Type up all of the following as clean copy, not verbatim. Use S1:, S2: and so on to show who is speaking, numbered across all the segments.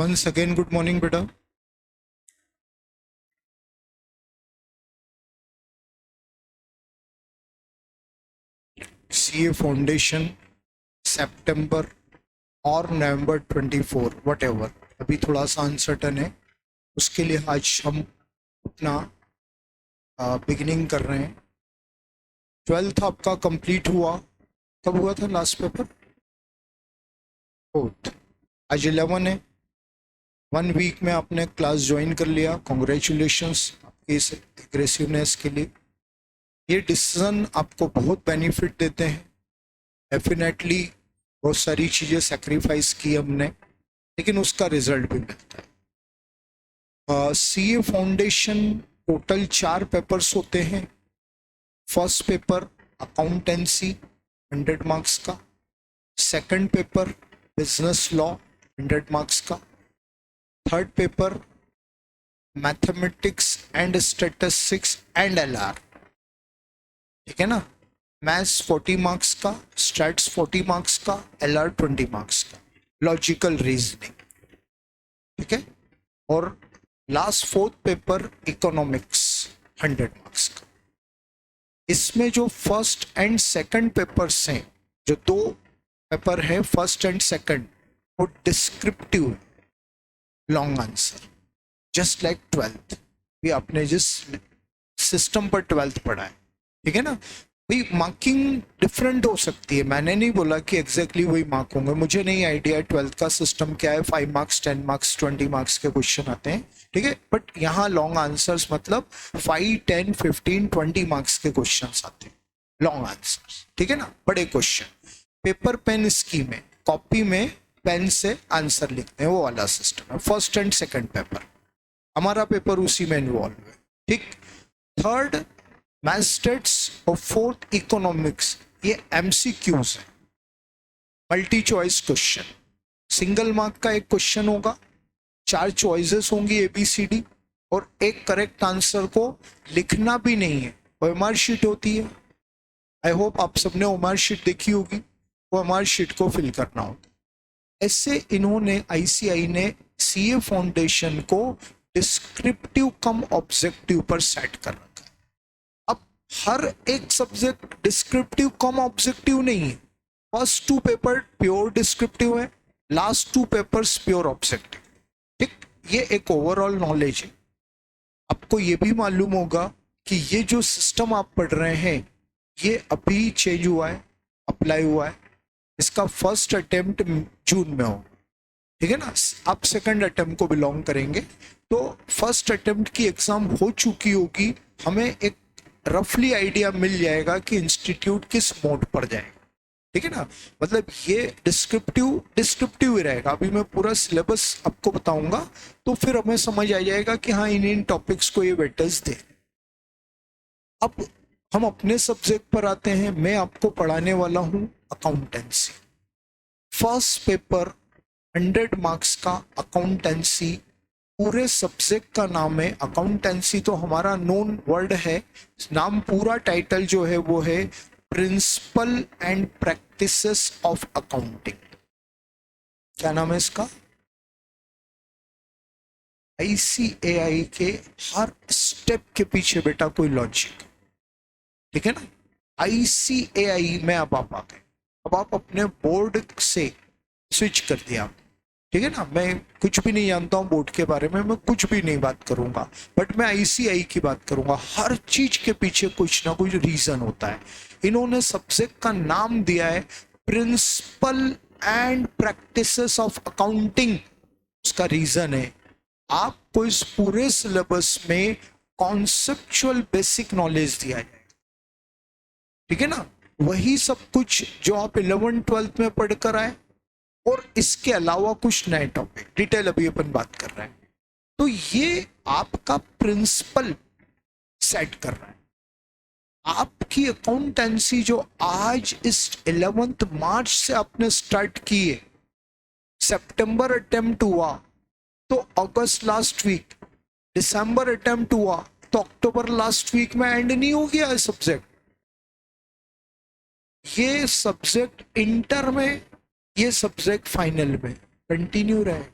S1: once again good morning beta. CA foundation सितंबर और नवंबर 24 whatever, अभी थोड़ा सा अनसर्टन है, उसके लिए आज हम अपना बिगिनिंग कर रहे हैं। 12th आपका कंप्लीट हुआ, कब हुआ था लास्ट पेपर? 4th, आज 11 है। 1 वीक में आपने क्लास ज्वाइन कर लिया, कॉन्ग्रेचुलेशंस आपकी इस एग्रेसिवनेस के लिए। ये डिसीजन आपको बहुत बेनिफिट देते हैं। डेफिनेटली बहुत सारी चीज़ें सेक्रीफाइस की हमने, लेकिन उसका रिजल्ट भी मिलता है। सीए फाउंडेशन टोटल 4 पेपर्स होते हैं। फर्स्ट पेपर अकाउंटेंसी 100 मार्क्स का, second paper business law 100 marks का, third paper mathematics and statistics and LR, ठीक है ना। मैथ्स 40 मार्क्स का, स्टैट्स 40 मार्क्स का, एलआर 20 मार्क्स का, लॉजिकल रीजनिंग, ठीक है। और last 4th paper economics 100 marks का। इसमें जो फर्स्ट एंड सेकंड पेपर्स हैं, जो 2 पेपर है फर्स्ट एंड सेकंड, वो descriptive long answer, just like 12th भी आपने जिस सिस्टम पर 12th पढ़ा है, ठीक है ना। भाई मार्किंग डिफरेंट हो सकती है, मैंने नहीं बोला कि एग्जैक्टली वही मार्क होंगे, मुझे नहीं आइडिया 12th का सिस्टम क्या है। 5 मार्क्स 10 मार्क्स 20 मार्क्स के क्वेश्चन आते हैं, ठीक है। बट यहाँ लॉन्ग आंसर्स मतलब 5 10 15 20 मार्क्स के क्वेश्चन आते हैं, लॉन्ग आंसर्स, ठीक है ना, बड़े क्वेश्चन। पेपर पेन स्कीम है, कॉपी में पेन से आंसर लिखते हैं, वो वाला सिस्टम है। फर्स्ट एंड सेकेंड पेपर, हमारा पेपर उसी में इन्वॉल्व है, ठीक। थर्ड मैथ्स और 4th इकोनॉमिक्स, ये एमसीक्यूज है, multi choice question. Single mark का एक क्वेश्चन होगा, 4 चॉइसेस होंगी ABCD, और एक करेक्ट आंसर को लिखना भी नहीं है, ओएमआर शीट होती है। आई होप आप सबने ओएमआर शीट देखी होगी, ओएमआर शीट को फिल करना होगा। ऐसे इन्होंने ICI ने CA फाउंडेशन को डिस्क्रिप्टिव कम ऑब्जेक्टिव पर सेट कर रखा है। अब हर एक सब्जेक्ट डिस्क्रिप्टिव कम ऑब्जेक्टिव नहीं है। फर्स्ट 2 पेपर प्योर डिस्क्रिप्टिव है, लास्ट 2 पेपर्स प्योर ऑब्जेक्टिव, ठीक। ये एक ओवरऑल नॉलेज है। आपको ये भी मालूम होगा कि ये जो सिस्टम आप पढ़ रहे हैं, ये अभी चेंज हुआ है, अप्लाई हुआ है। इसका फर्स्ट अटेम्प्ट जून में हो, ठीक है ना। आप सेकंड अटेम्प्ट को बिलोंग करेंगे, तो फर्स्ट अटेम्प्ट की एग्जाम हो चुकी होगी, हमें एक रफली आइडिया मिल जाएगा कि इंस्टीट्यूट किस मोड पर जाएगा, ठीक है ना। मतलब ये डिस्क्रिप्टिव ही रहेगा। अभी मैं पूरा सिलेबस आपको बताऊंगा, तो फिर हमें समझ आ जाएगा कि हाँ इन टॉपिक्स को ये वेटेज दे। अब हम अपने सब्जेक्ट पर आते हैं। मैं आपको पढ़ाने वाला हूं अकाउंटेंसी। फर्स्ट पेपर 100 मार्क्स का अकाउंटेंसी, पूरे सब्जेक्ट का नाम है अकाउंटेंसी, तो हमारा नोन वर्ड है। नाम पूरा टाइटल जो है वो है principle and practices of accounting. क्या नाम है इसका? ICAI के हर स्टेप के पीछे बेटा कोई लॉजिक, ठीक है ना। ICAI में अब आप आ गए, अब आप अपने बोर्ड से स्विच कर दिया, ठीक है ना। मैं कुछ भी नहीं जानता हूँ बोर्ड के बारे में, मैं कुछ भी नहीं बात करूंगा, बट मैं ICAI की बात करूंगा। हर चीज के पीछे कुछ ना कुछ रीजन होता है। इन्होंने सब्जेक्ट का नाम दिया है principle and practices of accounting. उसका रीजन है आपको इस पूरे सिलेबस में कॉन्सेप्चुअल बेसिक नॉलेज दिया जाए, ठीक है ना। वही सब कुछ जो आप 11 12th में पढ़ कर आए, और इसके अलावा कुछ नए टॉपिक डिटेल अभी अपन बात कर रहे हैं। तो ये आपका प्रिंसिपल सेट कर रहा है। आपकी अकाउंटेंसी जो आज इस 11th मार्च से आपने स्टार्ट की है, सितंबर अटेम्प्ट हुआ तो अगस्त लास्ट वीक, दिसंबर अटेम्प्ट हुआ तो अक्टूबर लास्ट वीक में एंड नहीं हो गया है सब्जेक्ट। ये सब्जेक्ट इंटर में, ये सब्जेक्ट फाइनल में कंटिन्यू रहेगा।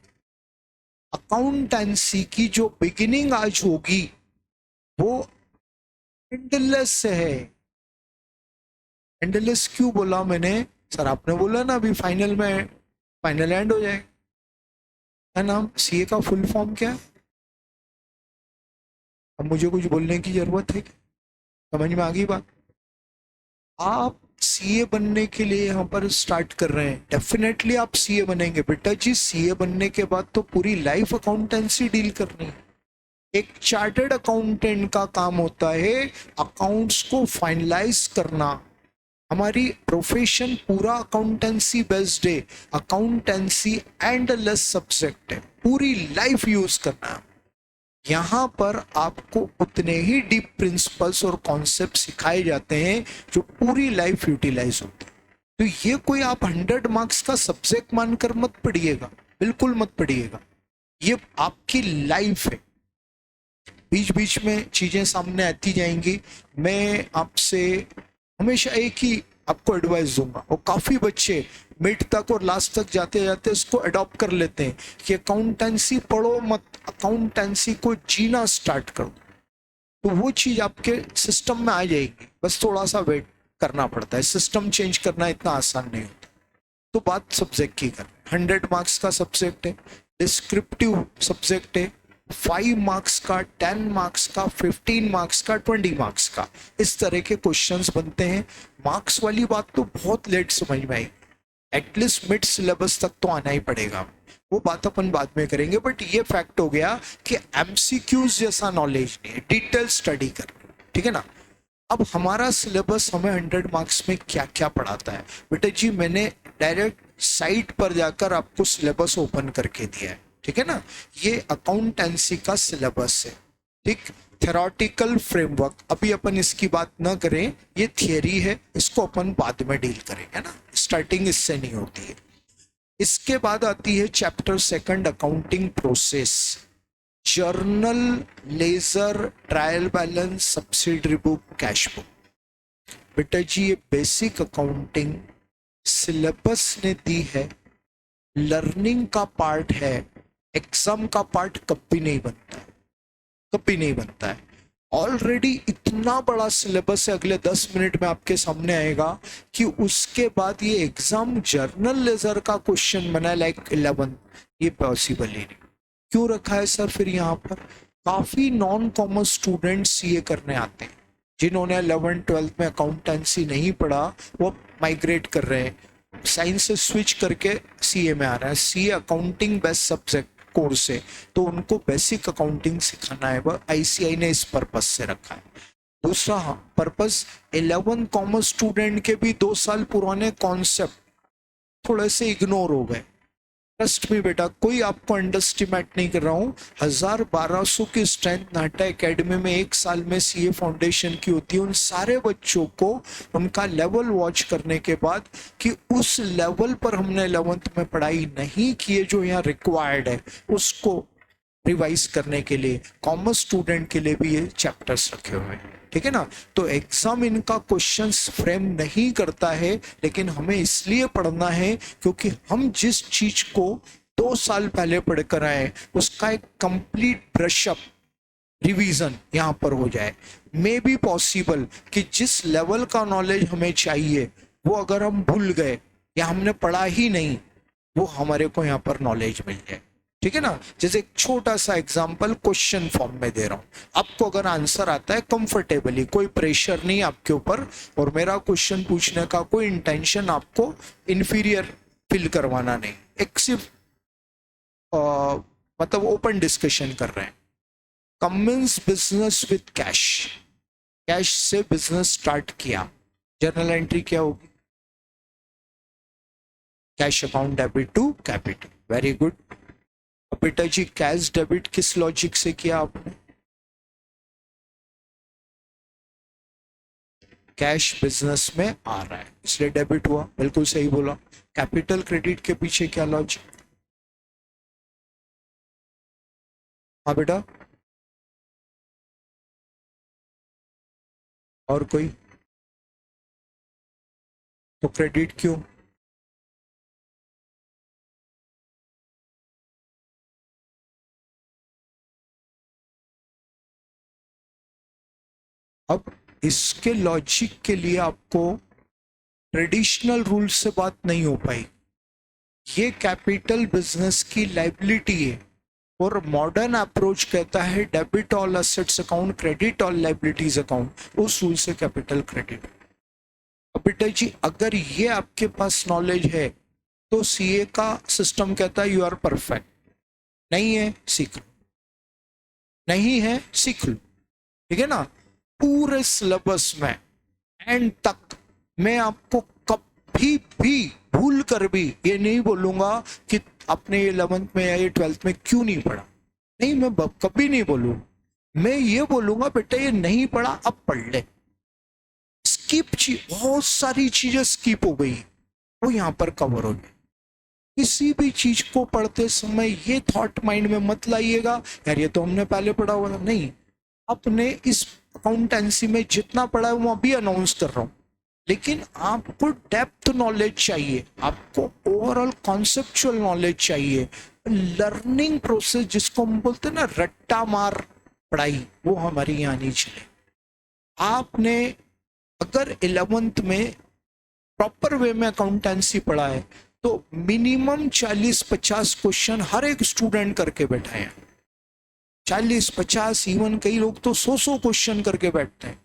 S1: अकाउंटेंसी की जो बिगिनिंग आज होगी वो एंडलेस से है। एंडलेस क्यों बोला मैंने? सर आपने बोला ना अभी फाइनल में फाइनल एंड हो जाएगा, है ना? सीए का फुल फॉर्म क्या है? अब मुझे कुछ बोलने की जरूरत है क्या? समझ में आ गई बात? आप सीए बनने के लिए यहाँ पर स्टार्ट कर रहे हैं, डेफिनेटली आप सीए बनेंगे बेटा जी। सीए बनने के बाद तो पूरी लाइफ अकाउंटेंसी डील करनी है। एक चार्टर्ड अकाउंटेंट का काम होता है अकाउंट्स को फाइनलाइज करना। हमारी प्रोफेशन पूरा अकाउंटेंसी बेस्ड है। अकाउंटेंसी एंडलेस सब्जेक्ट है, पूरी लाइफ यूज करना है। यहाँ पर आपको उतने ही डीप प्रिंसिपल्स और कॉन्सेप्ट सिखाए जाते हैं जो पूरी लाइफ यूटिलाइज होते हैं। तो ये कोई आप 100 मार्क्स का सब्जेक्ट मानकर मत पढ़िएगा, बिल्कुल मत पढ़िएगा। ये आपकी लाइफ है। बीच बीच में चीजें सामने आती जाएंगी। मैं आपसे हमेशा एक ही आपको एडवाइस दूंगा, और काफी बच्चे मिड तक और लास्ट तक जाते जाते इसको अडॉप्ट कर लेते हैं कि अकाउंटेंसी पढ़ो मत, अकाउंटेंसी को जीना स्टार्ट करो। तो वो चीज आपके सिस्टम में आ जाएगी, बस थोड़ा सा वेट करना पड़ता है। सिस्टम चेंज करना इतना आसान नहीं होता। तो बात सब्जेक्ट की कर, 100 मार्क्स का सब्जेक्ट है, डिस्क्रिप्टिव सब्जेक्ट है। 5 मार्क्स का, 10 मार्क्स का, 15 मार्क्स का, 20 मार्क्स का, इस तरह के क्वेश्चंस बनते हैं। मार्क्स वाली बात तो बहुत लेट समझ में आई, एटलीस्ट मिड सिलेबस तक तो आना ही पड़ेगा। वो बात अपन बाद में करेंगे, बट ये फैक्ट हो गया कि एमसीक्यूज जैसा नॉलेज नहीं है, डिटेल स्टडी कर, ठीक है ना? अब हमारा सिलेबस हमें 100 मार्क्स में क्या क्या पढ़ाता है बेटा जी? मैंने डायरेक्ट साइट पर जाकर आपको सिलेबस ओपन करके दिया है, ठीक है ना? ये अकाउंटेंसी का सिलेबस है, ठीक। थेरोटिकल फ्रेमवर्क अभी अपन इसकी बात ना करें, ये थियरी है, इसको अपन बाद में डील करेंगे ना, स्टार्टिंग इससे नहीं होती है। इसके बाद आती है chapter second, accounting process, journal, ledger, trial balance, subsidiary book, cash book. बेटा जी ये बेसिक अकाउंटिंग सिलेबस ने दी है, लर्निंग का पार्ट है, एग्जाम का पार्ट कभी नहीं बनता है, कभी नहीं बनता है। ऑलरेडी इतना बड़ा सिलेबस है, अगले 10 मिनट में आपके सामने आएगा कि उसके बाद ये एग्जाम जर्नल लेजर का क्वेश्चन बना है लाइक 11, ये पॉसिबल ही नहीं। क्यों रखा है सर फिर यहाँ पर? काफी नॉन कॉमर्स स्टूडेंट्स ये करने आते हैं, जिन्होंने 11th-12th में अकाउंटेंसी नहीं पढ़ा, वो माइग्रेट कर रहे हैं, साइंस से स्विच करके सीए में आ रहा है। CA accounting best subject course है, तो उनको बेसिक अकाउंटिंग सिखाना है, वह आईसीआई ने इस पर्पस से रखा है। दूसरा पर्पस, 11 कॉमर्स स्टूडेंट के भी 2 साल पुराने कॉन्सेप्ट थोड़े से इग्नोर हो गए। ट्रस्ट मी बेटा, कोई आपको अंडरस्टिमेट नहीं कर रहा हूँ। 1000-1200 की स्ट्रेंथ नाटा एकेडमी में एक साल में सीए फाउंडेशन की होती है। उन सारे बच्चों को उनका लेवल वॉच करने के बाद कि उस लेवल पर हमने 11th में पढ़ाई नहीं की है जो यहाँ रिक्वायर्ड है, उसको रिवाइज करने के लिए कॉमर्स स्टूडेंट के लिए भी ये चैप्टर्स रखे हुए हैं, ठीक है ना? तो एग्जाम इनका क्वेश्चंस फ्रेम नहीं करता है, लेकिन हमें इसलिए पढ़ना है क्योंकि हम जिस चीज को 2 साल पहले पढ़कर आए उसका एक कंप्लीट ब्रशअप रिवीजन यहाँ पर हो जाए। मे बी पॉसिबल कि जिस लेवल का नॉलेज हमें चाहिए वो अगर हम भूल गए या हमने पढ़ा ही नहीं, वो हमारे को यहाँ पर नॉलेज मिल जाए, ठीक है ना? जैसे एक छोटा सा एग्जांपल क्वेश्चन फॉर्म में दे रहा हूं, आपको अगर आंसर आता है कंफर्टेबली, कोई प्रेशर नहीं आपके ऊपर, और मेरा क्वेश्चन पूछने का कोई इंटेंशन आपको इंफीरियर फील करवाना नहीं, एक सिर्फ मतलब ओपन डिस्कशन कर रहे हैं। Commence business with cash, cash से बिजनेस स्टार्ट किया, जर्नल एंट्री क्या होगी? Cash account debit to capital, very good. बेटा जी कैश डेबिट किस लॉजिक से किया आपने? कैश बिजनेस में आ रहा है इसलिए डेबिट हुआ, बिल्कुल सही बोला। कैपिटल क्रेडिट के पीछे क्या लॉजिक? हाँ बेटा, और कोई? तो क्रेडिट क्यों? अब इसके लॉजिक के लिए आपको ट्रेडिशनल रूल से बात नहीं हो पाई। ये कैपिटल बिजनेस की लाइबिलिटी है और मॉडर्न अप्रोच कहता है debit all assets account, credit all liabilities account. उस रूल से कैपिटल क्रेडिट। अब बेटा जी अगर ये आपके पास नॉलेज है तो सीए का सिस्टम कहता है यू आर परफेक्ट। नहीं है सीख लो, नहीं है सीख लो, ठीक है ना। पूरे सिलेबस में एंड तक मैं आपको कभी भी भूल कर भी ये नहीं बोलूंगा कि आपने 11th में या ये 12th में क्यों नहीं पढ़ा। नहीं, मैं कभी नहीं बोलूंगा। मैं ये बोलूंगा बेटा ये नहीं पढ़ा अब पढ़ ले। स्किप बहुत सारी चीजें स्किप हो गई, वो यहाँ पर कवर हो गई। किसी भी चीज को पढ़ते समय ये थॉट माइंड में मत लाइएगा यार ये तो हमने पहले पढ़ा हुआ था। नहीं, अपने इस अकाउंटेंसी में जितना पढ़ा है वो अभी अनाउंस कर रहा हूं, लेकिन आपको डेप्थ नॉलेज चाहिए, आपको ओवरऑल कॉन्सेप्चुअल नॉलेज चाहिए। लर्निंग प्रोसेस जिसको हम बोलते हैं ना रट्टा मार पढ़ाई, वो हमारी यहाँ नहीं चले। आपने अगर 11th में प्रॉपर वे में अकाउंटेंसी पढ़ा है तो मिनिमम 40-50 क्वेश्चन हर एक स्टूडेंट करके बैठा है। 40-50, इवन कई लोग तो 100 क्वेश्चन करके बैठते हैं।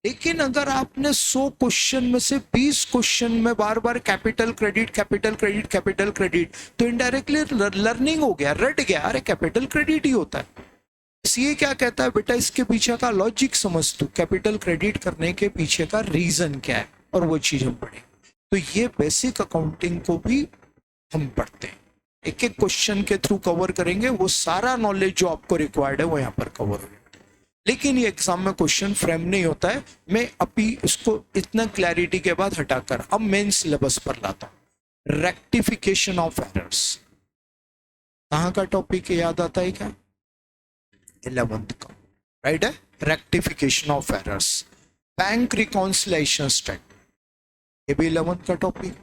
S1: लेकिन अगर आपने 100 क्वेश्चन में से 20 क्वेश्चन में बार बार capital credit capital credit capital credit, तो इनडायरेक्टली लर्निंग हो गया, रट गया, अरे कैपिटल क्रेडिट ही होता है। सीए क्या कहता है बेटा इसके पीछे का लॉजिक समझ तू, कैपिटल क्रेडिट करने के पीछे का रीजन क्या है, और वो चीज हम पढ़ेंगे। तो ये बेसिक अकाउंटिंग को भी हम पढ़ते हैं, एक एक क्वेश्चन के थ्रू कवर करेंगे। वो सारा नॉलेज जो आपको रिक्वायर्ड है वो यहाँ पर कवर होगा। लेकिन ये एग्जाम में क्वेश्चन फ्रेम नहीं होता है। मैं अभी इसको इतना क्लैरिटी के बाद हटाकर अब मेन सिलेबस पर लाता हूँ। रेक्टिफिकेशन ऑफ एरर्स कहाँ का टॉपिक है, याद आता है क्या? 11th का, राइट है। Rectification of errors, bank reconciliation state, ये भी 11th का टॉपिक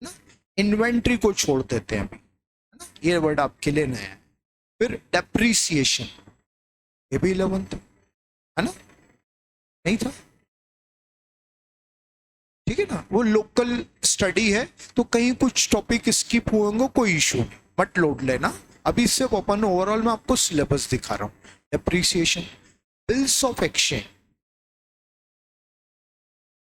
S1: ना। इन्वेंट्री को छोड़ देते हैं अभी, है ना, ये वर्ड आपके लिए नया है। फिर डेप्रिसिएशन, ये भी 11th है ना, नहीं था, ठीक है ना। वो लोकल स्टडी है तो कहीं कुछ टॉपिक स्किप होंगे, कोई इशू नहीं, मत लोड लेना। अभी सिर्फ अपन ओवरऑल में आपको सिलेबस दिखा रहा हूँ। Depreciation, bills of exchange,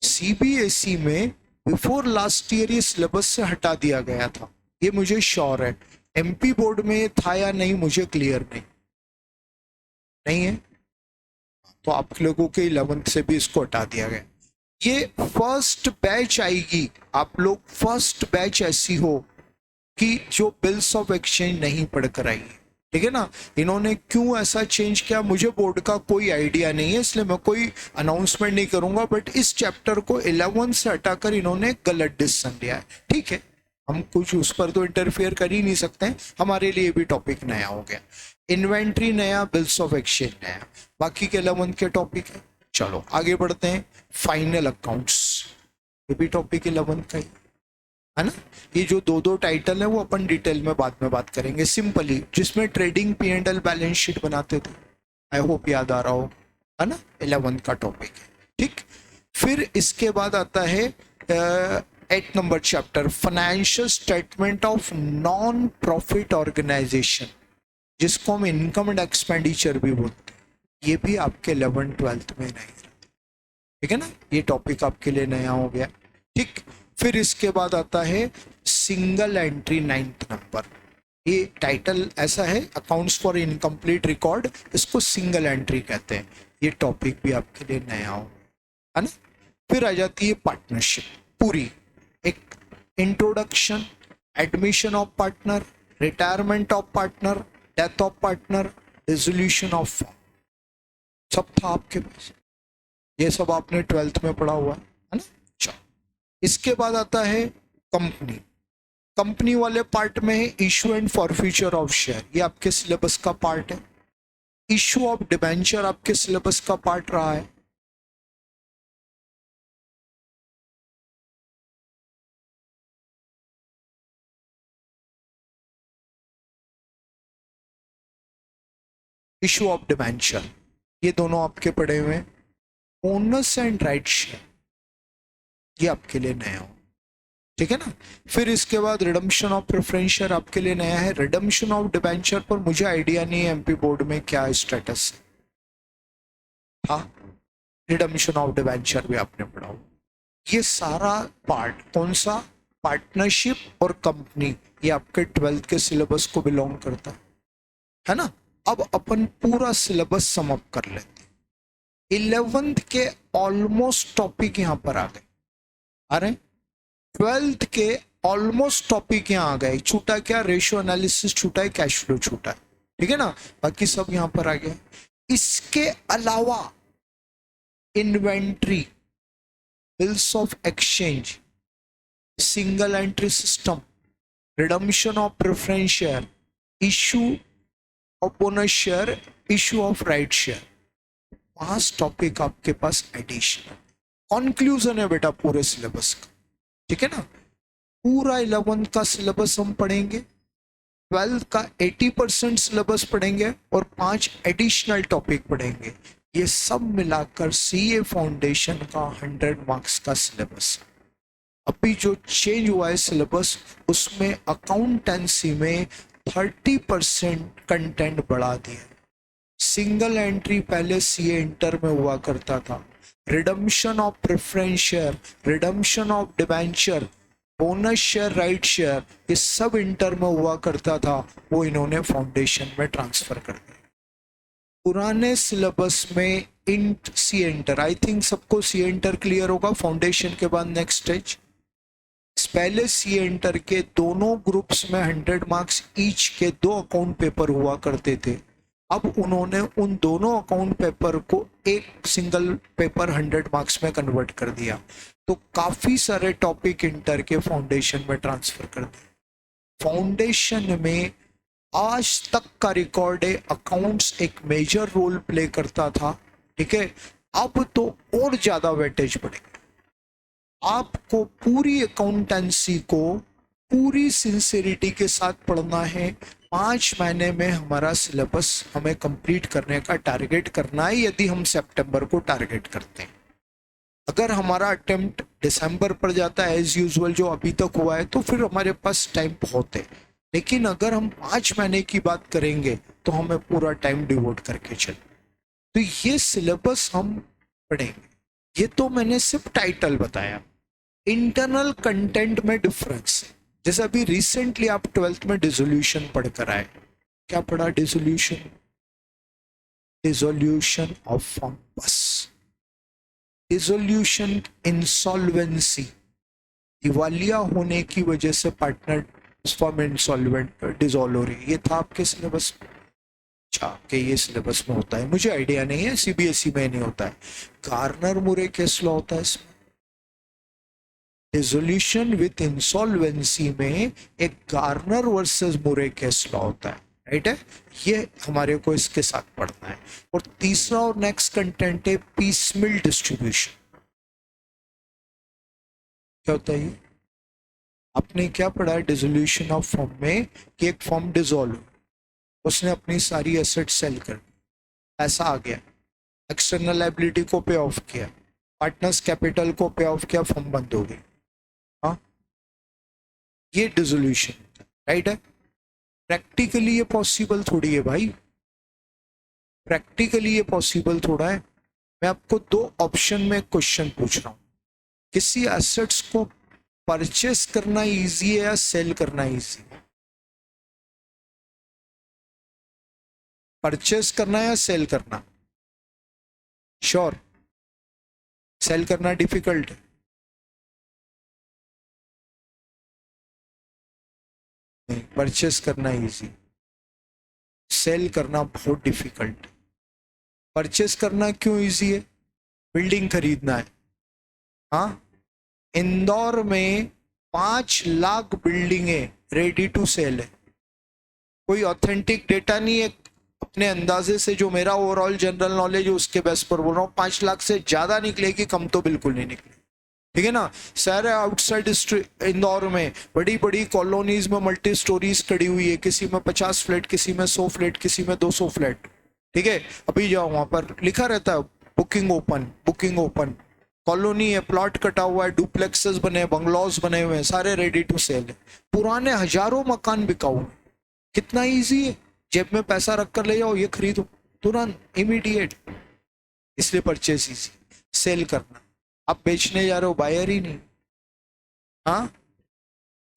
S1: CBSE में बिफोर लास्ट ईयर ये सिलेबस से हटा दिया गया था, ये मुझे श्योर है। एमपी बोर्ड में था या नहीं मुझे क्लियर नहीं, नहीं है तो आप लोगों के 11th से भी इसको हटा दिया गया। ये फर्स्ट बैच आएगी, आप लोग फर्स्ट बैच ऐसी हो कि जो बिल्स ऑफ एक्सचेंज नहीं पढ़कर आई, ठीक है ना। इन्होंने क्यों ऐसा चेंज किया मुझे बोर्ड का कोई आइडिया नहीं है, इसलिए मैं कोई अनाउंसमेंट नहीं करूंगा। बट इस चैप्टर को 11 से हटाकर इन्होंने गलत डिसीजन लिया है, ठीक है। हम कुछ उस पर तो इंटरफेयर कर ही नहीं सकते हैं, हमारे लिए भी टॉपिक नया हो गया। इन्वेंट्री नया, बिल्स ऑफ एक्सचेंज नया, बाकी के 11 के टॉपिक है। चलो आगे बढ़ते हैं। फाइनल अकाउंट्स, ये भी टॉपिक 11 का ही है ना। ये जो दो दो टाइटल है वो अपन डिटेल में बाद में बात करेंगे। सिंपली जिसमें ट्रेडिंग P&L बैलेंस शीट बनाते थे, आई होप याद आ रहा हो, है ना, 11 का टॉपिक है, ठीक। फिर इसके बाद आता है 8 number chapter, financial statement of non profit organisation, जिसको हम इनकम एंड एक्सपेंडिचर भी बोलते हैं। ये भी आपके 11th-12th में नहीं, ठीक है ना, ये टॉपिक आपके लिए नया हो गया, ठीक। फिर इसके बाद आता है सिंगल एंट्री 9th नंबर, ये टाइटल ऐसा है, अकाउंट्स फॉर इनकम्प्लीट रिकॉर्ड, इसको सिंगल एंट्री कहते हैं। ये टॉपिक भी आपके लिए नया हो, है ना। फिर आ जाती है पार्टनरशिप पूरी, एक introduction, admission of partner, retirement of partner, death of partner, dissolution of firm, सब था आपके पास। ये सब आपने 12th में पढ़ा हुआ है ना। चलो इसके बाद आता है कंपनी, कंपनी वाले पार्ट में है issue and forfeiture of share, ये आपके सिलेबस का पार्ट है। इशू ऑफ डिबेंचर आपके सिलेबस का पार्ट रहा है। इशू ऑफ डिबेंचर, ये दोनों आपके पढ़े हुए हैं। बोनस एंड राइट शेयर, ये आपके लिए नया हो, ठीक है ना। फिर इसके बाद रिडम्पशन ऑफ प्रेफरेंस शेयर आपके लिए नया है। रिडम्पशन ऑफ डिबेंचर पर मुझे आइडिया नहीं है एमपी बोर्ड में क्या स्टेटस है। हाँ, रिडम्पशन ऑफ डिबेंचर भी आपने पढ़ा हो। ये सारा पार्ट कौन सा, पार्टनरशिप और कंपनी, ये आपके 12th के सिलेबस को बिलोंग करता है ना। अब अपन पूरा सिलेबस सम अप कर लेते हैं। 11th के ऑलमोस्ट टॉपिक यहां पर आ गए, आ रहे। 12th के ऑलमोस्ट टॉपिक यहाँ आ गए। छूटा क्या, रेशियो एनालिसिस छूटा है, कैश फ्लो छूटा है, ठीक है ना। बाकी सब यहां पर आ गया। इसके अलावा inventory, bills of exchange, single entry system, redemption of preference share, issue of bonus share, issue of right share, 5 topic आपके पास एडिशनल। कंक्लूजन है बेटा पूरे सिलेबस का, ठीक है ना। पूरा 11th का सिलेबस हम पढ़ेंगे, 12th का 80% सिलेबस पढ़ेंगे और 5 एडिशनल टॉपिक पढ़ेंगे। ये सब मिलाकर सीए फाउंडेशन का 100 मार्क्स का सिलेबस। अभी जो चेंज हुआ है सिलेबस, उसमें अकाउंटेंसी में 30% कंटेंट बढ़ा दिया। सिंगल एंट्री पहले सीए इंटर में हुआ करता था, redemption of preference share, redemption of debenture, bonus share, right share, ये सब इंटर में हुआ करता था, वो इन्होंने फाउंडेशन में ट्रांसफर कर दिया। पुराने सिलेबस में इंट सी एंटर, आई थिंक सबको सी एंटर क्लियर होगा। फाउंडेशन के बाद नेक्स्ट स्टेज, पहले सी एंटर के दोनों ग्रुप्स में 100 मार्क्स ईच के 2 अकाउंट पेपर हुआ करते थे। अब उन्होंने उन दोनों अकाउंट पेपर को एक सिंगल पेपर 100 मार्क्स में कन्वर्ट कर दिया, तो काफी सारे टॉपिक इंटर के फाउंडेशन में ट्रांसफर कर दिए। फाउंडेशन में आज तक का रिकॉर्ड है, अकाउंट्स एक मेजर रोल प्ले करता था, ठीक है। अब तो और ज्यादा वेटेज बढ़ेगा। आपको पूरी अकाउंटेंसी को पूरी सिंसियरिटी के साथ पढ़ना है। 5 महीने में हमारा सिलेबस हमें कंप्लीट करने का टारगेट करना है, यदि हम सितंबर को टारगेट करते हैं। अगर हमारा अटेम्प्ट दिसंबर पर जाता है एज यूजुअल जो अभी तक हुआ है, तो फिर हमारे पास टाइम बहुत है। लेकिन अगर हम 5 महीने की बात करेंगे तो हमें पूरा टाइम डिवोट करके चले। तो ये सिलेबस हम पढ़ेंगे। ये तो मैंने सिर्फ टाइटल बताया। इंटरनल कंटेंट में डिफरेंस है। जैसे अभी रिसेंटली आप 12th में डिसोल्यूशन पढ़कर आए, क्या पढ़ा? डिसोल्यूशन, डिसोल्यूशन ऑफ फर्म, बस। डिसोल्यूशन, इंसॉल्वेंसी, दिवालिया होने की वजह से पार्टनर फर्म इंसॉल्वेंट, डिसॉल्व हो रही है। ये था आपके सिलेबस में। अच्छा कि ये सिलेबस में होता है, मुझे आइडिया नहीं है, सीबीएसई में नहीं होता है। गार्नर मुरे केस लॉ होता है इसमें। डिसोल्यूशन विथ इंसॉल्वेंसी में एक गार्नर वर्सेस मुरे केस लॉ होता है, राइट है। ये हमारे को इसके साथ पढ़ना है। और तीसरा और नेक्स्ट कंटेंट है पीसमिल डिस्ट्रीब्यूशन। क्या होता है ये? आपने क्या पढ़ा है डिसोल्यूशन ऑफ फर्म में कि एक फर्म डिसॉल्व, उसने अपनी सारी एसेट सेल कर दी, ऐसा आ गया, एक्सटर्नल लायबिलिटी को पे ऑफ किया, पार्टनर्स कैपिटल को पे ऑफ किया, फर्म बंद हो गई। हाँ, ये डिसोल्यूशन, राइट है। प्रैक्टिकली ये पॉसिबल थोड़ी है भाई, प्रैक्टिकली ये पॉसिबल थोड़ा है। मैं आपको 2 ऑप्शन में क्वेश्चन पूछ रहा हूँ, किसी एसेट्स को परचेस करना इजी है या सेल करना इजी है? परचेस करना या सेल करना? श्योर, सेल करना डिफिकल्ट है। नहीं, परचेस करना इजी, सेल करना बहुत डिफिकल्ट। परचेस करना क्यों इजी है? बिल्डिंग खरीदना है। हाँ, इंदौर में 5 लाख बिल्डिंगें रेडी टू सेल है। कोई ऑथेंटिक डेटा नहीं है, अपने अंदाजे से जो मेरा ओवरऑल जनरल नॉलेज है उसके बेस पर बोल रहा हूँ। 5 लाख से ज्यादा निकलेगी, कम तो बिल्कुल नहीं निकलेगी, ठीक है ना। शहर है आउटसाइड इंदौर में, बड़ी बड़ी कॉलोनीज में मल्टी स्टोरीज खड़ी हुई है, किसी में 50 फ्लैट, किसी में 100 फ्लैट, किसी में 200 फ्लैट, ठीक है। अभी जाओ वहां पर लिखा रहता है booking open, booking open, colony है, प्लॉट कटा हुआ है, डुप्लेक्सेस बने, बंगलौज बने हुए हैं, सारे रेडी टू सेल है, पुराने हजारों मकान बिकाऊ हैं। कितना इजी है, जेब में पैसा रख कर ले जाओ, ये खरीदो तुरंत, इमीडिएट। इसलिए परचेस इजी, सेल करना। आप बेचने जा रहे हो, बायर ही नहीं। हाँ,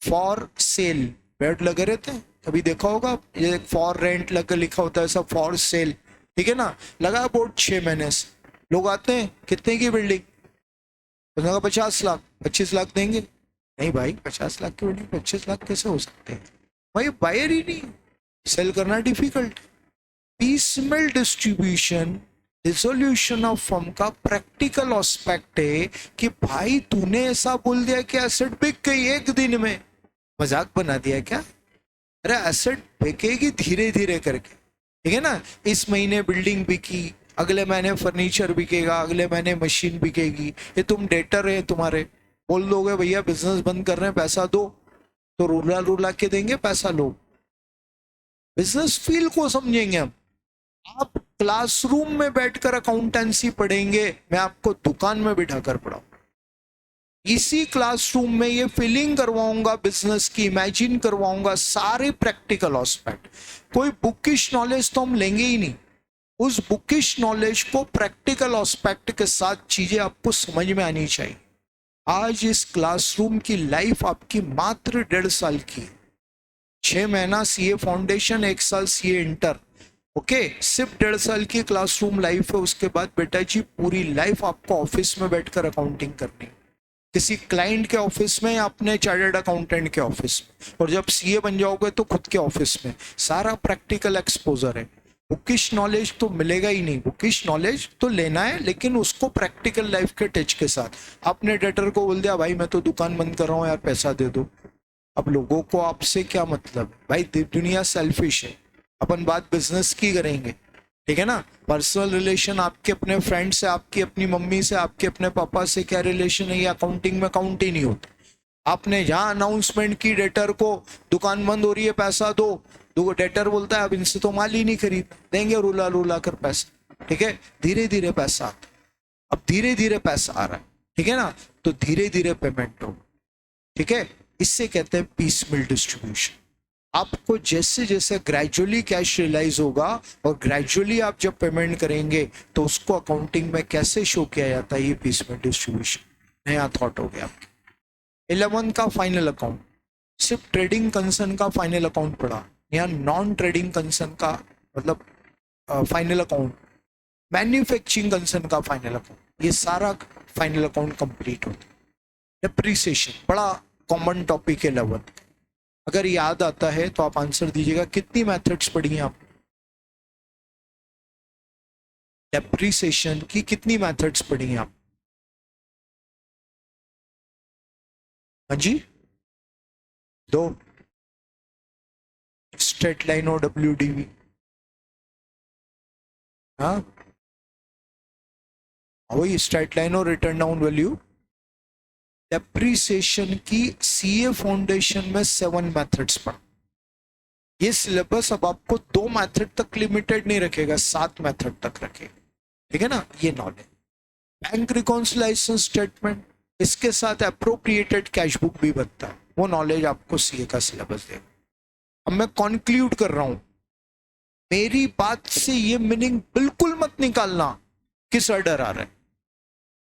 S1: फॉर सेल बोर्ड लगे रहते हैं, कभी देखा होगा, ये फॉर रेंट लग लिखा होता है, सब फॉर सेल, ठीक है ना। लगा बोर्ड 6 महीने से, लोग आते हैं, कितने की बिल्डिंग, 50 लाख, 25 लाख देंगे। नहीं भाई, 50 लाख की बिल्डिंग 25 लाख कैसे हो सकते हैं भाई, बायर ही नहीं, सेल करना difficult. Piecemeal distribution resolution of firm का प्रैक्टिकल एस्पेक्ट है कि भाई तूने ऐसा बोल दिया कि एसेट बिक गई एक दिन में, मजाक बना दिया क्या? अरे एसेट बिकेगी धीरे धीरे करके, ठीक है ना। इस महीने बिल्डिंग बिकी, अगले महीने फर्नीचर बिकेगा, अगले महीने मशीन बिकेगी। ये तुम डेटर है तुम्हारे, बोल दोगे भैया बिजनेस बंद कर रहे हैं पैसा दो, तो रुला रुला के देंगे पैसा, लो। बिजनेस फील को समझेंगे हम। आप क्लासरूम में बैठकर अकाउंटेंसी पढ़ेंगे, मैं आपको दुकान में बिठाकर पढ़ाऊंगा। इसी क्लासरूम में ये फीलिंग करवाऊंगा बिजनेस की, इमेजिन करवाऊंगा सारे प्रैक्टिकल एस्पेक्ट। कोई बुकिश नॉलेज तो हम लेंगे ही नहीं, उस बुकिश नॉलेज को प्रैक्टिकल एस्पेक्ट के साथ चीजें आपको समझ में आनी चाहिए। आज इस क्लासरूम की लाइफ आपकी मात्र 1.5 साल की है। 6 महीना सीए फाउंडेशन, 1 साल सीए इंटर, ओके, सिर्फ 1.5 साल की क्लासरूम लाइफ है। उसके बाद बेटा जी पूरी लाइफ आपको ऑफिस में बैठकर अकाउंटिंग करनी है, किसी क्लाइंट के ऑफिस में या अपने चार्टर्ड अकाउंटेंट के ऑफिस में, और जब सीए बन जाओगे तो खुद के ऑफिस में। सारा प्रैक्टिकल एक्सपोजर है, बुकिश नॉलेज तो मिलेगा ही नहीं। बुकिश नॉलेज तो लेना है, लेकिन उसको प्रैक्टिकल लाइफ के टच के साथ। आपने डेटर को बोल दिया भाई मैं तो दुकान बंद कर रहा हूँ यार, पैसा दे दो। अब लोगों को आपसे क्या मतलब भाई, दुनिया सेल्फिश है। अपन बात बिजनेस की करेंगे, ठीक है ना। पर्सनल रिलेशन आपके अपने फ्रेंड से, आपकी अपनी मम्मी से, आपके अपने पापा से क्या रिलेशन है, ये अकाउंटिंग में काउंट ही नहीं होता। आपने जहां अनाउंसमेंट की डेटर को दुकान बंद हो रही है पैसा दो, डेटर बोलता है अब इनसे तो माल ही नहीं खरीद, देंगे रुला रुला कर पैसा, ठीक है। धीरे धीरे पैसा आता है, अब धीरे धीरे पैसा आ रहा है, ठीक है ना, तो धीरे धीरे पेमेंट हो, ठीक है। इससे कहते हैं पीसमेल डिस्ट्रीब्यूशन। आपको जैसे जैसे ग्रेजुअली कैश रियलाइज होगा और ग्रेजुअली आप जब पेमेंट करेंगे तो उसको अकाउंटिंग में कैसे शो किया जाता है, ये पीसमेल डिस्ट्रीब्यूशन नया थॉट हो गया आपके। 11 का फाइनल अकाउंट, सिर्फ ट्रेडिंग कंसर्न का फाइनल अकाउंट पढ़ा, यहाँ नॉन ट्रेडिंग कंसर्न का मतलब फाइनल अकाउंट, मैन्युफैक्चरिंग कंसर्न का फाइनल अकाउंट, ये सारा फाइनल अकाउंट कंप्लीट होता है। डेप्रीसिएशन बड़ा कॉमन टॉपिक है 11, अगर याद आता है तो आप आंसर दीजिएगा। कितनी मेथड्स पढ़ी हैं आप? डेप्रीसिएशन की कितनी मेथड्स पढ़ी हैं आप? हाँ जी, 2, स्ट्रेट लाइन और WDV। हाँ, वही स्ट्रेट लाइन और रिटर्न डाउन वैल्यू। डेप्रीसिएशन की सीए फाउंडेशन में 7 मेथड्स पढ़। ये सिलेबस अब आपको 2 मेथड तक लिमिटेड नहीं रखेगा, 7 मेथड तक रखेगा, ठीक है ना। ये नॉलेज, बैंक रिकॉन्सिलाइजेशन स्टेटमेंट, इसके साथ अप्रोप्रिएटेड कैश बुक भी बनता है, वो नॉलेज आपको सीए का सिलेबस देगा। अब मैं कंक्लूड कर रहा हूं, मेरी बात से ये मीनिंग बिल्कुल मत निकालना कि सर डरा रहा है।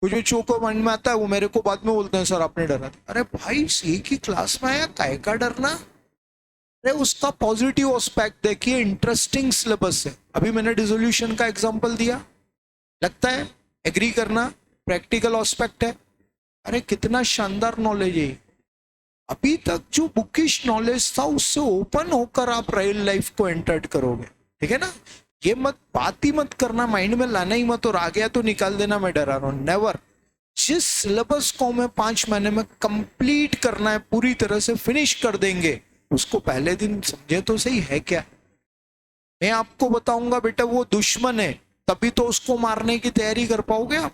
S1: मुझे चौको मन में आता है वो मेरे को बाद में बोलते हैं सर आपने डरा था। अरे भाई सीए की क्लास में आया, काय का डरना? अरे उसका पॉजिटिव एस्पेक्ट देखिए, इंटरेस्टिंग सिलेबस है। अभी मैंने डिसोल्यूशन का एग्जांपल दिया, लगता है एग्री करना, प्रैक्टिकल एस्पेक्ट है। अरे कितना शानदार नॉलेज है। अभी तक जो बुकिश नॉलेज था उससे ओपन होकर आप रियल लाइफ को एंटर करोगे, ठीक है ना। ये मत बात ही मत करना, माइंड में लाना ही मत, और आ गया तो निकाल देना मैं डरा रहा हूं, नेवर। जिस सिलेबस को मैं 5 महीने में कंप्लीट करना है, पूरी तरह से फिनिश कर देंगे, उसको पहले दिन समझे तो सही है क्या। मैं आपको बताऊंगा बेटा वो दुश्मन है, तभी तो उसको मारने की तैयारी कर पाओगे आप।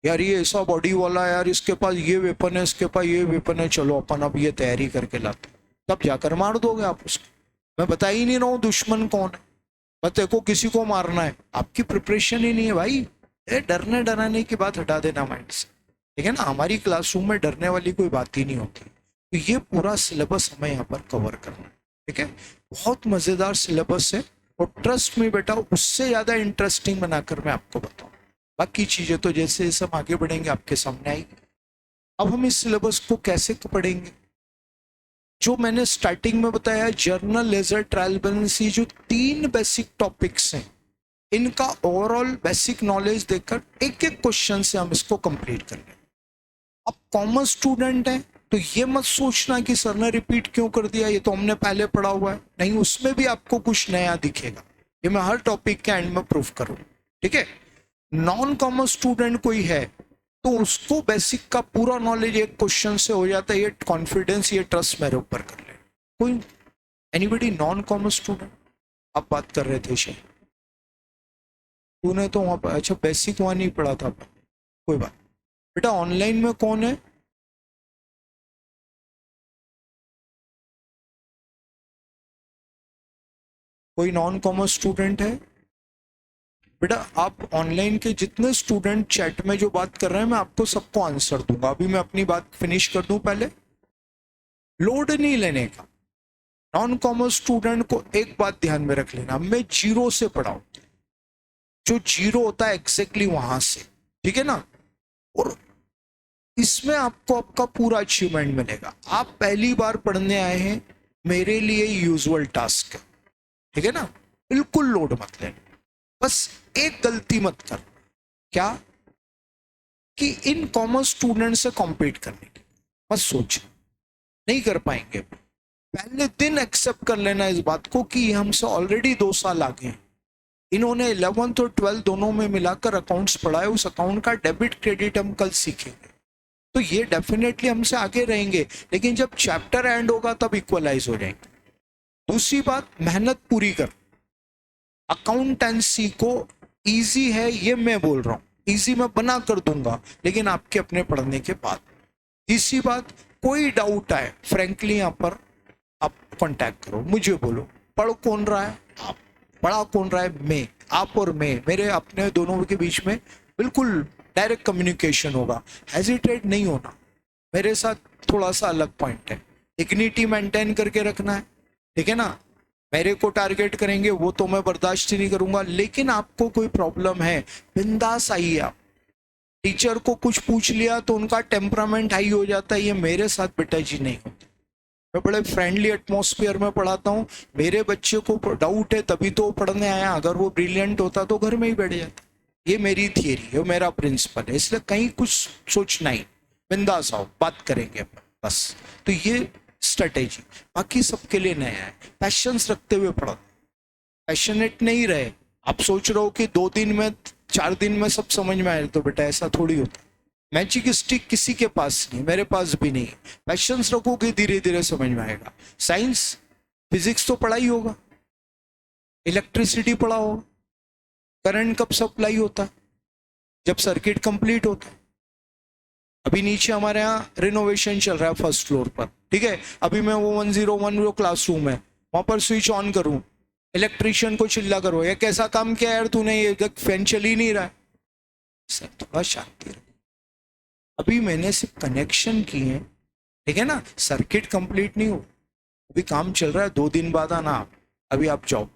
S1: यार ये ऐसा बॉडी वाला है यार, इसके पास ये वेपन है, इसके पास ये वेपन है, चलो अपन अब ये तैयारी करके लाते, तब जाकर मार दोगे आप उसको। मैं बता ही नहीं रहा हूँ दुश्मन कौन है, बस देखो किसी को मारना है, आपकी प्रिपरेशन ही नहीं है भाई। डरने डराने की बात हटा देना माइंड से, ठीक है ना। हमारी क्लासरूम में डरने वाली कोई बात ही नहीं होती। तो ये पूरा सिलेबस हमें यहाँ पर कवर करना है, ठीक है। बहुत मजेदार सिलेबस है, और ट्रस्ट में बेटा उससे ज्यादा इंटरेस्टिंग बनाकर मैं आपको बताऊं। बाकी चीजें तो जैसे जैसे हम आगे बढ़ेंगे आपके सामने आएगी। अब हम इस सिलेबस को कैसे पढ़ेंगे, जो मैंने स्टार्टिंग में बताया, जर्नल, लेजर, ट्रायल बैलेंस, ये जो 3 बेसिक टॉपिक्स हैं, इनका ओवरऑल बेसिक नॉलेज देकर एक एक क्वेश्चन से हम इसको कंप्लीट कर लें। अब कॉमर्स स्टूडेंट है तो ये मत सोचना कि सर ने रिपीट क्यों कर दिया, ये तो हमने पहले पढ़ा हुआ है। नहीं, उसमें भी आपको कुछ नया दिखेगा, ये मैं हर टॉपिक के एंड में प्रूफ करूँ, ठीक है। नॉन कॉमर्स स्टूडेंट कोई है तो उसको बेसिक का पूरा नॉलेज एक क्वेश्चन से हो जाता है, ये कॉन्फिडेंस, ये ट्रस्ट मेरे ऊपर कर ले। कोई एनीबडी नॉन कॉमर्स स्टूडेंट? आप बात कर रहे थे शायद, तूने तो वहां पर, अच्छा बेसिक वहां नहीं पढ़ा था, कोई बात। बेटा ऑनलाइन में कौन है? कोई नॉन कॉमर्स स्टूडेंट है? बेटा आप ऑनलाइन के जितने स्टूडेंट चैट में जो बात कर रहे हैं, मैं आपको सबको आंसर दूंगा। अभी मैं अपनी बात फिनिश कर दूं पहले, लोड नहीं लेने का। नॉन कॉमर्स स्टूडेंट को एक बात ध्यान में रख लेना, मैं जीरो से पढ़ाऊं, जो जीरो होता है एग्जैक्टली वहां से, ठीक है ना। और इसमें आपको आपका पूरा अचीवमेंट मिलेगा। आप पहली बार पढ़ने आए हैं, मेरे लिए यूजुअल टास्क है, ठीक है ना। बिल्कुल लोड मत लेना, बस एक गलती मत कर, क्या कि इन कॉमर्स स्टूडेंट से कॉम्पीट करने की बस सोच, नहीं कर पाएंगे। पहले दिन एक्सेप्ट कर लेना इस बात को कि हमसे ऑलरेडी 2 साल आगे हैं। इन्होंने 11th और 12th दोनों में मिलाकर अकाउंट्स पढ़ा है, उस अकाउंट का डेबिट क्रेडिट हम कल सीखेंगे, तो ये डेफिनेटली हमसे आगे रहेंगे। लेकिन जब चैप्टर एंड होगा तब इक्वलाइज हो जाएंगे। दूसरी बात, मेहनत पूरी कर। अकाउंटेंसी को इजी है ये मैं बोल रहा हूँ, इजी मैं बना कर दूंगा, लेकिन आपके अपने पढ़ने के बाद। तीसरी बात, कोई डाउट आए फ्रेंकली यहाँ पर आप कांटेक्ट करो, मुझे बोलो पढ़ कौन रहा है, आप पढ़ा कौन रहा है, मैं, आप और मैं, मेरे अपने दोनों के बीच में बिल्कुल डायरेक्ट कम्युनिकेशन होगा। हेजिटेट नहीं होना, मेरे साथ थोड़ा सा अलग पॉइंट है, डिग्निटी मेंटेन करके रखना है, ठीक है ना। मेरे को टारगेट करेंगे वो तो मैं बर्दाश्त ही नहीं करूंगा, लेकिन आपको कोई प्रॉब्लम है बिंदास आइए। आप टीचर को कुछ पूछ लिया तो उनका टेम्परामेंट हाई हो जाता है, ये मेरे साथ बेटा जी नहीं होता। मैं बड़े फ्रेंडली एटमॉस्फेयर में पढ़ाता हूँ, मेरे बच्चे को डाउट है तभी तो पढ़ने आया, अगर वो ब्रिलियंट होता तो घर में ही बैठ जाता। ये मेरी थियरी है, मेरा प्रिंसिपल है, इसलिए कहीं कुछ सोचना ही, बिंदास आओ बात करेंगे बस। तो ये स्ट्रेटेजी बाकी सबके लिए नया है। पैशंस रखते हुए पढ़ो, पैशनेट नहीं रहे। आप सोच रहे हो कि 2 दिन में 4 दिन में सब समझ में आए, तो बेटा ऐसा थोड़ी होता। मैजिक स्टिक किसी के पास नहीं, मेरे पास भी नहीं। पैशंस रखोगे धीरे धीरे समझ में आएगा। साइंस फिजिक्स तो पढ़ा ही होगा, इलेक्ट्रिसिटी पढ़ा होगा, करंट कब सप्लाई होता है, जब सर्किट कंप्लीट होता है। अभी नीचे हमारे यहाँ रिनोवेशन चल रहा है फर्स्ट फ्लोर पर, ठीक है। अभी मैं वो 101 जो क्लासरूम है वहां पर स्विच ऑन करूं, इलेक्ट्रिशियन को चिल्ला करो ये कैसा काम किया यार तूने, ये फैन चल ही नहीं रहा है। सर थोड़ा शांति रखो, अभी मैंने सिर्फ कनेक्शन किए हैं, ठीक है ना, सर्किट कंप्लीट नहीं हो, अभी काम चल रहा है। 2 दिन बाद आना आप, अभी आप जाओ,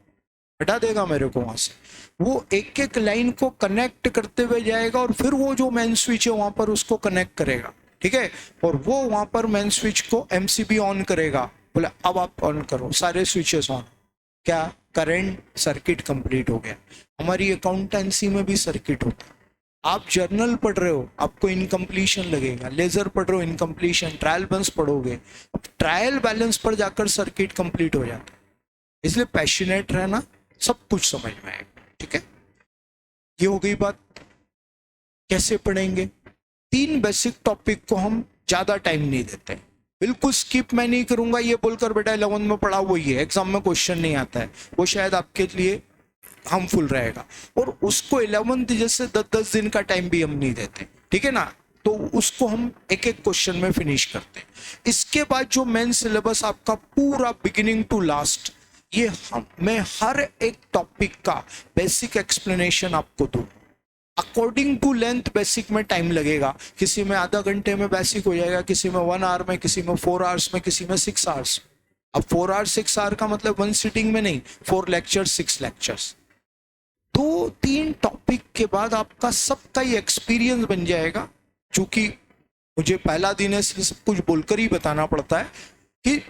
S1: हटा देगा मेरे को वहां से। वो एक एक लाइन को कनेक्ट करते हुए जाएगा, और फिर वो जो मेन स्विच है वहां पर उसको कनेक्ट करेगा, ठीक है। और वो वहां पर मेन स्विच को एमसीबी ऑन करेगा, बोले अब आप ऑन करो, सारे स्विचेस ऑन, क्या करंट सर्किट कंप्लीट हो गया। हमारी अकाउंटेंसी में भी सर्किट होता है। आप जर्नल पढ़ रहे हो, आपको इनकम्प्लीशन लगेगा, लेजर पढ़ रहे हो इनकम्प्लीशन, ट्रायल बैलेंस पढ़ोगे, अब ट्रायल बैलेंस पर जाकर सर्किट कंप्लीट हो जाता है। इसलिए पैशनेट रहना, सब कुछ समझ में आएगा, ठीक है। ये हो गई बात। कैसे पढ़ेंगे? 3 बेसिक टॉपिक को हम ज्यादा टाइम नहीं देते, बिल्कुल स्किप मैं नहीं करूंगा ये बोलकर बेटा 11th में पढ़ा वही है, एग्जाम में क्वेश्चन नहीं आता है, वो शायद आपके लिए हार्मफुल रहेगा। और उसको 11th जैसे 10-10 दिन का टाइम भी हम नहीं देते, ठीक है ना। तो उसको हम एक एक क्वेश्चन में फिनिश करते हैं। इसके बाद जो मेन सिलेबस आपका पूरा बिगिनिंग टू लास्ट, ये मैं हर एक टॉपिक का बेसिक एक्सप्लेनेशन आपको दूं। अकॉर्डिंग टू लेंथ बेसिक में टाइम लगेगा, किसी में आधा घंटे में बेसिक हो जाएगा, किसी में 1 आवर में, किसी में 4 आवर्स में, किसी में 6 आवर्स। अब 4 आवर 6 आवर का मतलब 1 सिटिंग में नहीं, 4 लेक्चर 6 लेक्चर्स। 2-3 टॉपिक के बाद आपका सबका ही एक्सपीरियंस बन जाएगा। चूंकि मुझे पहला दिन है इसलिए सब कुछ बोलकर ही बताना पड़ता है कि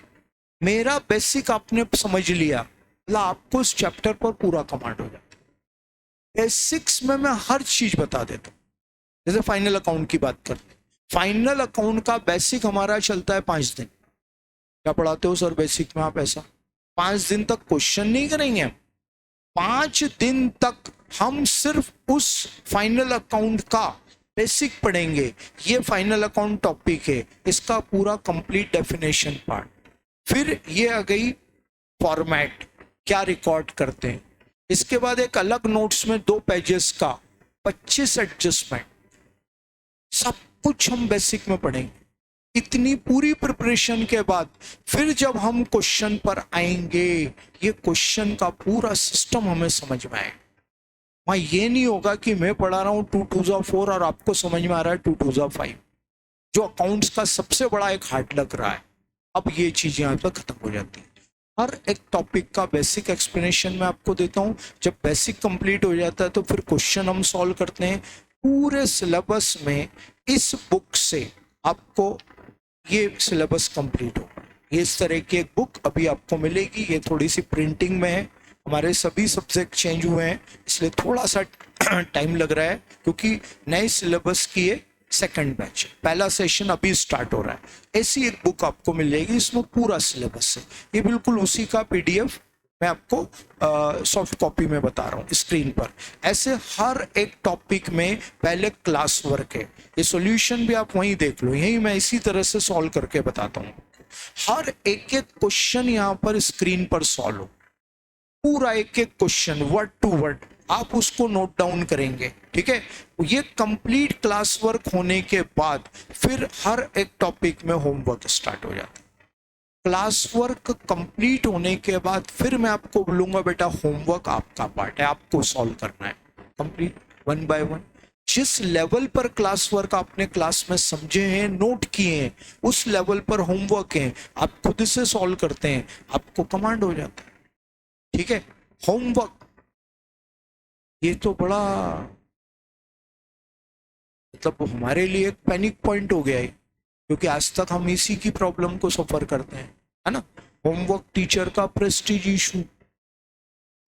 S1: मेरा बेसिक आपने समझ लिया, मतलब आपको इस चैप्टर पर पूरा कमांड हो जाता है। बेसिक्स में मैं हर चीज बता देता हूँ। जैसे फाइनल अकाउंट की बात करते हैं, फाइनल अकाउंट का बेसिक हमारा चलता है 5 दिन। क्या पढ़ाते हो सर बेसिक में आप? ऐसा 5 दिन तक क्वेश्चन नहीं करेंगे, 5 दिन तक हम सिर्फ उस फाइनल अकाउंट का बेसिक पढ़ेंगे। ये फाइनल अकाउंट टॉपिक है, इसका पूरा कंप्लीट डेफिनेशन पार्ट। फिर ये आ गई फॉर्मेट, क्या रिकॉर्ड करते हैं। इसके बाद एक अलग नोट्स में 2 पेजेस का 25 एडजस्टमेंट, सब कुछ हम बेसिक में पढ़ेंगे। इतनी पूरी प्रिपरेशन के बाद फिर जब हम क्वेश्चन पर आएंगे, ये क्वेश्चन का पूरा सिस्टम हमें समझ में आए। वहां ये नहीं होगा कि मैं पढ़ा रहा हूँ 2 2 4 और आपको समझ में आ रहा है 2 2 5, जो अकाउंट्स का सबसे बड़ा एक हार्ड लग रहा है। अब ये चीजें यहाँ पर खत्म हो जाती हैं। हर एक टॉपिक का बेसिक एक्सप्लेनेशन मैं आपको देता हूँ। जब बेसिक कंप्लीट हो जाता है तो फिर क्वेश्चन हम सॉल्व करते हैं। पूरे सिलेबस में इस बुक से आपको ये सिलेबस कंप्लीट होगा। ये इस तरह की एक बुक अभी आपको मिलेगी। ये थोड़ी सी प्रिंटिंग में है, हमारे सभी सब्जेक्ट चेंज हुए हैं इसलिए थोड़ा सा टाइम लग रहा है, क्योंकि नए सिलेबस की ये सेकंड बैच है, पहला सेशन अभी स्टार्ट हो रहा है। ऐसी एक बुक आपको मिल जाएगी, इसमें पूरा सिलेबस है। ये बिल्कुल उसी का पीडीएफ मैं आपको सॉफ्ट कॉपी में बता रहा हूँ स्क्रीन पर। ऐसे हर एक टॉपिक में पहले क्लास वर्क है, ये सॉल्यूशन भी आप वहीं देख लो, यही मैं इसी तरह से सॉल्व करके बताता हूँ। हर एक एक क्वेश्चन यहाँ पर स्क्रीन पर सॉल्व हो, पूरा एक एक क्वेश्चन वर्ड टू वर्ड आप उसको नोट डाउन करेंगे, ठीक है। ये कंप्लीट क्लास वर्क होने के बाद फिर हर एक टॉपिक में होमवर्क स्टार्ट हो जाता है। क्लास वर्क कंप्लीट होने के बाद फिर मैं आपको बोलूंगा बेटा होमवर्क आपका पार्ट है, आपको सॉल्व करना है कंप्लीट 1 बाय 1। जिस लेवल पर क्लास वर्क आपने क्लास में समझे हैं, नोट किए हैं, उस लेवल पर होमवर्क है, आप खुद से सॉल्व करते हैं, आपको कमांड हो जाता है, ठीक है। होमवर्क ये तो बड़ा मतलब हमारे लिए एक पैनिक पॉइंट हो गया है, क्योंकि आज तक हम इसी की प्रॉब्लम को सफर करते हैं, है ना। होमवर्क टीचर का प्रेस्टीज इशू,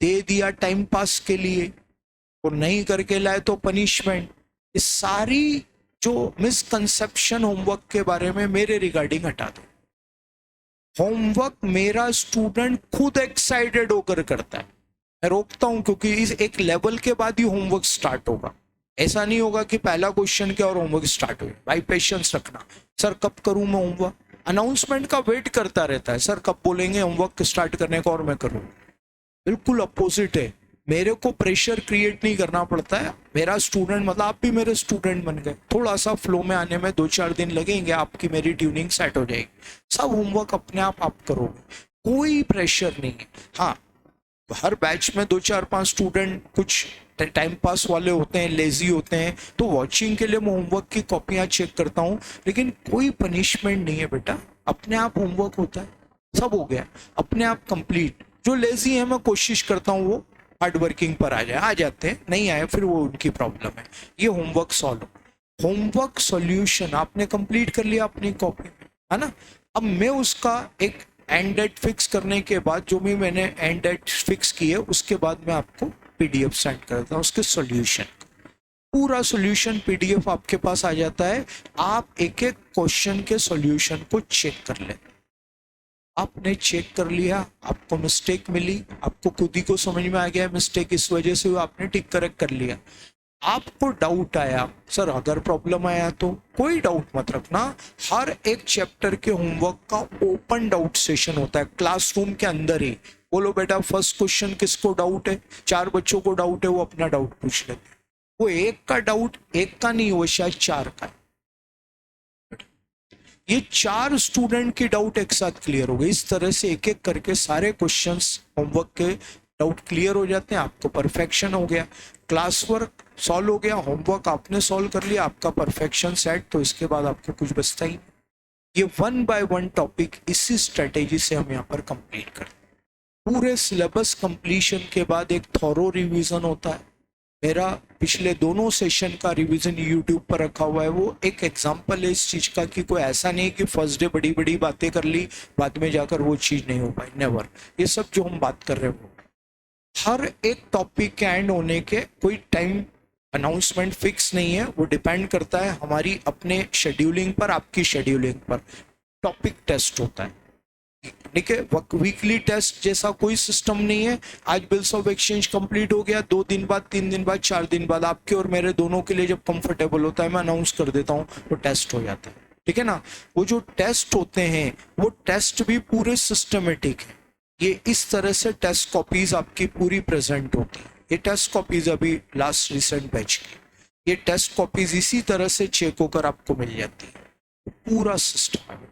S1: दे दिया टाइम पास के लिए और नहीं करके लाए तो पनिशमेंट। इस सारी जो मिसकंसेप्शन होमवर्क के बारे में मेरे रिगार्डिंग हटा दो। होमवर्क मेरा स्टूडेंट खुद एक्साइटेड होकर करता है, मैं रोकता हूं क्योंकि इस एक लेवल के बाद ही होमवर्क स्टार्ट होगा। ऐसा नहीं होगा कि पहला क्वेश्चन क्या और होमवर्क स्टार्ट हो। भाई पेशेंस रखना, सर कब करूं मैं होमवर्क, अनाउंसमेंट का वेट करता रहता है, सर कब बोलेंगे होमवर्क स्टार्ट करने का और मैं करूं। बिल्कुल अपोजिट है, मेरे को प्रेशर क्रिएट नहीं करना पड़ता है। मेरा स्टूडेंट मतलब आप भी मेरे स्टूडेंट बन गए, थोड़ा सा फ्लो में आने में 2-4 दिन लगेंगे, आपकी मेरी ट्यूनिंग सेट हो जाएगी, सब होमवर्क अपने आप करोगे, कोई प्रेशर नहीं है। हाँ, हर बैच में 2-4-5 स्टूडेंट कुछ टाइम पास वाले होते हैं, लेजी होते हैं, तो वॉचिंग के लिए मैं होमवर्क की कॉपियां चेक करता हूँ, लेकिन कोई पनिशमेंट नहीं है बेटा, अपने आप होमवर्क होता है, सब हो गया अपने आप कंप्लीट। जो लेजी है मैं कोशिश करता हूँ वो हार्ड वर्किंग पर आ जाते हैं, नहीं आए फिर वो उनकी प्रॉब्लम है। ये होमवर्क सॉल्व, होमवर्क सॉल्यूशन आपने कंप्लीट कर लिया अपनी कॉपी में, है ना। अब मैं उसका एक एंड डेट फिक्स करने के बाद, जो भी मैंने एंड डेट फिक्स की है उसके बाद मैं आपको पीडीएफ सेंड करता हूँ उसके सॉल्यूशन। पूरा सॉल्यूशन पीडीएफ आपके पास आ जाता है, आप एक एक क्वेश्चन के सॉल्यूशन को चेक कर लें। आपने चेक कर लिया, आपको मिस्टेक मिली, आपको खुद ही को समझ में आ गया मिस्टेक इस वजह से, आपने टिक करेक्ट कर लिया। आपको डाउट आया, सर अगर प्रॉब्लम आया तो कोई डाउट मत रखना। हर एक चैप्टर के होमवर्क का ओपन डाउट सेशन होता है क्लासरूम के अंदर ही। बोलो बेटा फर्स्ट क्वेश्चन किसको डाउट है, 4 बच्चों को डाउट है, वो अपना डाउट पूछ लेते। वो एक का डाउट एक का नहीं, वो शायद 4 का है। ये 4 स्टूडेंट की डाउट एक साथ क्लियर हो गई। इस तरह से एक एक करके सारे क्वेश्चंस होमवर्क के डाउट क्लियर हो जाते हैं, आपको परफेक्शन हो गया, क्लास वर्क सॉल्व हो गया, होमवर्क आपने सॉल्व कर लिया, आपका परफेक्शन सेट। तो इसके बाद आपको कुछ बचता ही नहीं। ये 1 बाय 1 टॉपिक इसी स्ट्रेटेजी से हम यहाँ पर कंप्लीट करते हैं। पूरे सिलेबस कंप्लीशन के बाद एक थॉरो रिवीजन होता है। मेरा पिछले दोनों सेशन का रिवीजन यूट्यूब पर रखा हुआ है। वो एक एग्जांपल है इस चीज का कि कोई ऐसा नहीं कि फर्स्ट डे बड़ी बड़ी बातें कर ली, बाद में जाकर वो चीज नहीं हो पाई, नेवर। ये सब जो हम बात कर रहे हैं, हर एक टॉपिक के एंड होने के कोई टाइम अनाउंसमेंट फिक्स नहीं है, वो डिपेंड करता है हमारी अपने शेड्यूलिंग पर, आपकी शेड्यूलिंग पर। टॉपिक टेस्ट होता है, ठीक है, वीकली टेस्ट जैसा कोई सिस्टम नहीं है। आज बिल्स ऑफ एक्सचेंज कंप्लीट हो गया, 2 दिन बाद, 3 दिन बाद, 4 दिन बाद, आपके और मेरे दोनों के लिए जब कंफर्टेबल होता है मैं अनाउंस कर देता हूँ, वो टेस्ट हो जाता है, ठीक है ना। वो जो टेस्ट होते हैं वो टेस्ट भी पूरे सिस्टमेटिक है। ये इस तरह से टेस्ट कॉपीज आपकी पूरी प्रेजेंट होती है। ये टेस्ट कॉपीज अभी लास्ट रिसेंट बैच की, ये टेस्ट कॉपीज इसी तरह से चेक होकर आपको मिल जाती है, पूरा सिस्टम है।